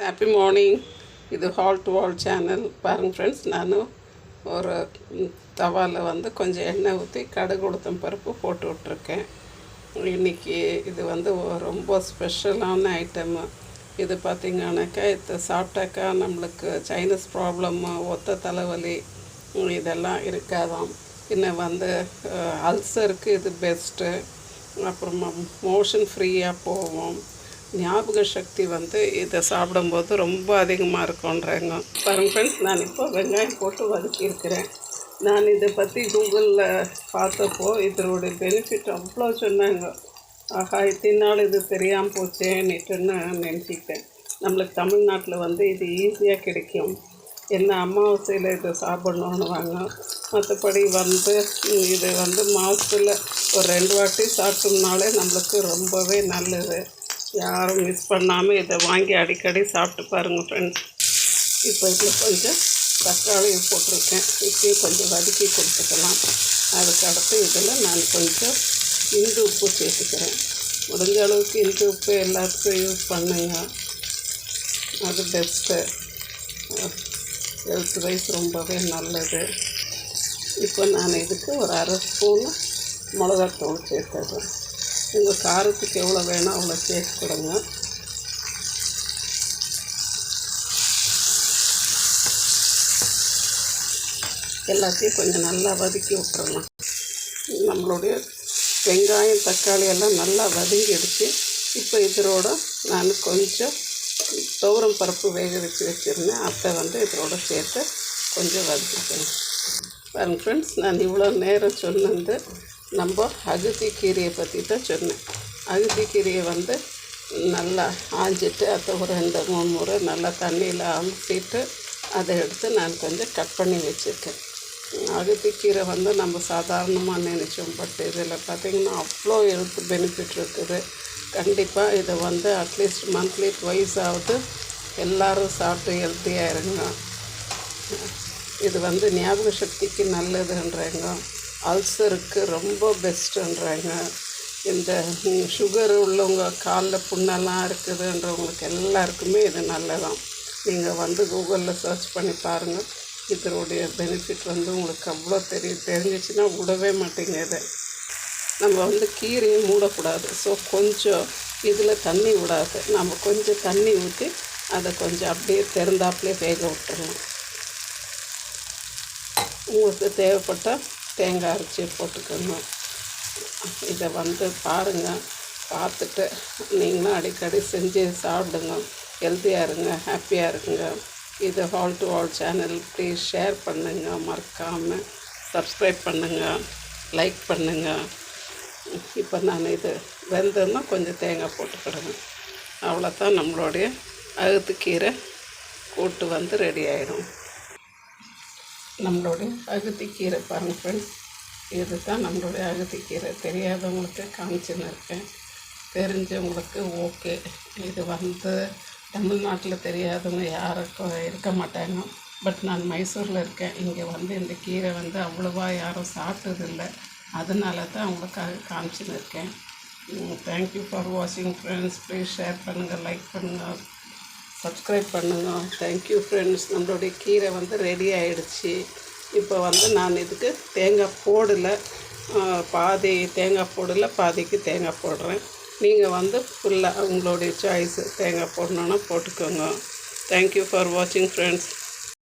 Happy morning. இது hall to wall channel. பாருங்கள் friends, நான் ஒரு தவாவில் வந்து கொஞ்சம் எண்ணெய் ஊற்றி கடுகு உளுத்தம் பருப்பு போட்டு விட்ருக்கேன். இன்றைக்கி இது வந்து ரொம்ப ஸ்பெஷலான ஐட்டமு. இது பார்த்திங்கனாக்கா இது சாப்பிட்டாக்கா நம்மளுக்கு சைனஸ் ப்ராப்ளம்மு, ஒத்த தலைவலி இதெல்லாம் இருக்காதாம். இன்னும் வந்து அல்சருக்கு இது பெஸ்ட்டு. அப்புறமா மோஷன் ஃப்ரீயாக போவோம். ஞாபக சக்தி வந்து இதை சாப்பிடும்போது ரொம்ப அதிகமாக இருக்கும்ன்றாங்க. பாருங்க ஃப்ரெண்ட்ஸ், நான் இப்போ வெங்காயம் போட்டு வதக்கியிருக்கிறேன். நான் இதை பற்றி கூகுளில் பார்த்தப்போ இதனுடைய பெனிஃபிட் அவ்வளோ சொன்னாங்க. ஆஹா, இத்தனை நாள் இது தெரியாமல் போச்சேன்னுட்டுன்னு நினச்சிக்கிட்டேன். நம்மளுக்கு தமிழ்நாட்டில் வந்து இது ஈஸியாக கிடைக்கும். என்ன அமாவாசையில் இதை சாப்பிட்ணுன்னு வாங்க. மற்றபடி வந்து இது வந்து மாதத்தில் ஒரு 2 வாட்டி சாப்பிட்டோம்னாலே நம்மளுக்கு ரொம்பவே நல்லது. யாரும் மிஸ் பண்ணாமல் இதை வாங்கி அடிக்கடி சாப்பிட்டு பாருங்கள் ஃப்ரெண்ட்ஸ். இப்போ இதில் கொஞ்சம் தக்காளி போட்டிருக்கேன். இப்போயும் கொஞ்சம் வதக்கி கொடுத்துக்கலாம். அதுக்கு அடுத்து இதில் நான் கொஞ்சம் இந்து உப்பு சேர்த்துக்கிறேன். முடிஞ்ச அளவுக்கு இந்து உப்பு எல்லாத்துக்கும் யூஸ் பண்ணுங்க, அது பெஸ்ட்டு. ஹெல்த் வைஸ் ரொம்பவே நல்லது. இப்போ நான் இதுக்கு ஒரு 1/2 ஸ்பூன் மிளகாத்தூள் சேர்த்துடுறேன். உங்கள் காரத்துக்கு எவ்வளோ வேணும் அவ்வளோ சேர்த்து கொடுங்க. எல்லாத்தையும் கொஞ்சம் நல்லா வதக்கி விட்டுறலாம். நம்மளுடைய வெங்காயம் தக்காளி எல்லாம் நல்லா வதங்கிடுச்சு. இப்போ இதோட நான் கொஞ்சம் துவரம் பருப்பு வேக வச்சுருந்தேன். அதை வந்து இதோட சேர்த்து கொஞ்சம் வதக்கிக்கிறேன். பாருங்க ஃப்ரெண்ட்ஸ், நான் இவ்வளோ நேரம் சொன்னது நம்ம அகத்தி கீரையை பற்றி தான் சொன்னேன். அகத்தி கீரையை வந்து நல்லா ஆஞ்சிட்டு அதை ஒரு 2-3 முறை நல்லா தண்ணியில் அமுத்திட்டு அதை எடுத்து நான் கொஞ்சம் கட் பண்ணி வச்சுருக்கேன். அகத்தி கீரை வந்து நம்ம சாதாரணமாக நினச்சோம், பட் இதில் பார்த்திங்கன்னா அவ்வளோ ஹெல்த் பெனிஃபிட் இருக்குது. கண்டிப்பாக இதை வந்து அட்லீஸ்ட் மந்த்லி ட்வைஸ் ஆகுது எல்லோரும் சாப்பிட்டு ஹெல்த்தியாக இருங்க. இது வந்து ஞாபக சக்திக்கு நல்லதுன்றாங்க, அல்சருக்கு ரொம்ப பெஸ்ட்டுன்றாங்க. இந்த சுகர் உள்ளவங்க, காலில் புண்ணெல்லாம் இருக்குதுன்றவங்களுக்கு எல்லாருக்குமே இது நல்லதான். நீங்கள் வந்து கூகுளில் சர்ச் பண்ணி பாருங்கள். இதனுடைய பெனிஃபிட் வந்து உங்களுக்கு அவ்வளோ தெரிஞ்சிச்சுன்னா விடவே மாட்டேங்க. இதை நம்ம வந்து கீரையும் மூடக்கூடாது. ஸோ கொஞ்சம் இதில் தண்ணி விடாது, நம்ம கொஞ்சம் தண்ணி ஊற்றி அதை கொஞ்சம் அப்படியே திறந்தாப்புலேயே வேக விட்டுடலாம். உங்களுக்கு தேவைப்பட்டால் தேங்காய் அரைச்சி போட்டுக்கோங்க. இதை வந்து பாருங்கள், பார்த்துட்டு நீங்களும் அடிக்கடி செஞ்சு சாப்பிடுங்க. ஹெல்த்தியாக இருங்க, ஹாப்பியாக இருங்க. இது hall to wall channel please share பண்ணுங்கள், மறக்காமல் சப்ஸ்கிரைப் பண்ணுங்கள், லைக் பண்ணுங்கள். இப்போ நான் இது வெந்ததுன்னா கொஞ்சம் தேங்காய் போட்டுக்கிடுங்க. அவ்வளோதான், நம்மளுடைய அகத்திக்கீரை கூட்டு வந்து ரெடி ஆகிடும். நம்மளுடைய அகத்திக்கீரை பாருங்கள் ஃப்ரெண்ட்ஸ், இது தான் நம்மளுடைய அகத்திக்கீரை. தெரியாதவங்களுக்கு காமிச்சுன்னு இருக்கேன், தெரிஞ்சவங்களுக்கு ஓகே. இது வந்து தமிழ்நாட்டில் தெரியாதவங்க யாருக்கும் இருக்க மாட்டாங்க. பட் நான் மைசூரில் இருக்கேன். இங்கே வந்து இந்த கீரை வந்து அவ்வளோவா யாரும் சாப்பிட்டதில்லை. அதனால தான் அவங்களுக்காக காமிச்சுன்னு இருக்கேன். தேங்க்யூ ஃபார் வாட்சிங் ஃப்ரெண்ட்ஸ். ப்ளீஸ் ஷேர் பண்ணுங்கள், லைக் பண்ணுங்கள், சப்ஸ்கிரைப் பண்ணுங்கள். Thank you friends. நம்மளுடைய கீரை வந்து ரெடி ஆகிடுச்சு. இப்போ வந்து நான் இதுக்கு தேங்காய் போடலை, பாதி தேங்காய் போடலை, பாதிக்கு தேங்காய் போடுறேன். நீங்கள் வந்து ஃபுல்லாக உங்களுடைய சாய்ஸு, தேங்காய் போடணுன்னா போட்டுக்கோங்க. தேங்க்யூ ஃபார் வாட்சிங் ஃப்ரெண்ட்ஸ்.